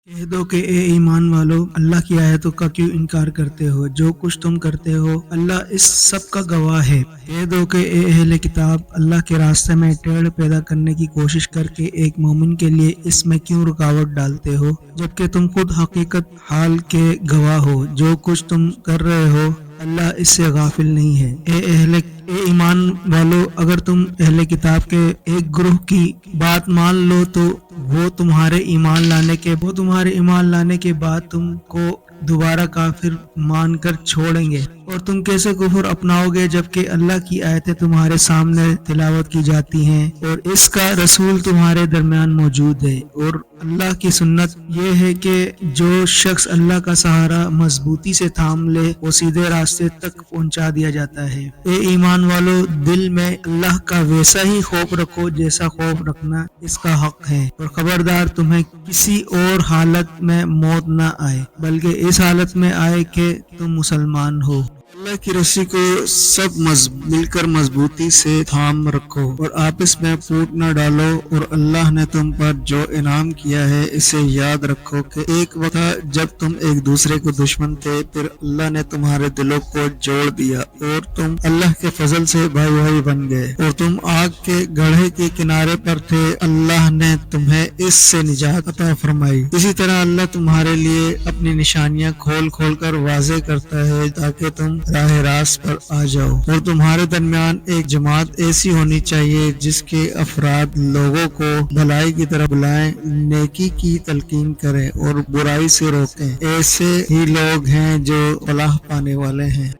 कह दो कि ए ईमान वालो, अल्लाह की आयतों का क्यों इनकार करते हो। जो कुछ तुम करते हो अल्लाह इस सब का गवाह है। कह दो कि ए अहले किताब, अल्लाह के रास्ते में टेढ़ पैदा करने की कोशिश करके एक मोमिन के लिए इसमें क्यों रुकावट डालते हो, जबकि तुम खुद हकीकत हाल के गवाह हो। जो कुछ तुम कर रहे हो अल्लाह इससे गाफिल नहीं है। ए ईमान वालो, अगर तुम अहले किताब के एक ग्रुह की बात मान लो तो वो तुम्हारे ईमान लाने के बाद तुमको दोबारा काफिर मानकर छोड़ेंगे, और तुम कैसे कुफर अपनाओगे जबकि अल्लाह की आयतें तुम्हारे सामने तिलावत की जाती हैं और इसका रसूल तुम्हारे दरमियान मौजूद है। और अल्लाह की सुन्नत ये है कि जो शख्स अल्लाह का सहारा मजबूती से थाम ले वो सीधे रास्ते तक पहुंचा दिया जाता है। ए ईमान वालो, दिल में अल्लाह का वैसा ही खौफ रखो जैसा खौफ रखना इसका हक है, और खबरदार तुम्हें किसी और हालत में मौत न आए, बल्कि इस हालत में आए कि तुम मुसलमान हो। अल्लाह की रस्सी को सब मिलकर मजबूती से थाम रखो और आपस में फूट न डालो, और अल्लाह ने तुम पर जो इनाम किया है इसे याद रखो कि एक वक्त था जब तुम एक दूसरे को दुश्मन थे, फिर अल्लाह ने तुम्हारे दिलों को जोड़ दिया और तुम अल्लाह के फजल से भाई भाई बन गए, और तुम आग के गड्ढे के किनारे पर थे। अल्लाह ने तुम्हें इससे निजात अता फरमाई। इसी तरह अल्लाह तुम्हारे लिए अपनी निशानियां खोल खोल कर वाज़ेह करता है ताकि तुम राह रास्त पर आ जाओ। और तुम्हारे दरमियान एक जमात ऐसी होनी चाहिए जिसके अफराद लोगों को भलाई की तरफ बुलाएं, नेकी की तलकीन करें और बुराई से रोकें। ऐसे ही लोग हैं जो फलाह पाने वाले हैं।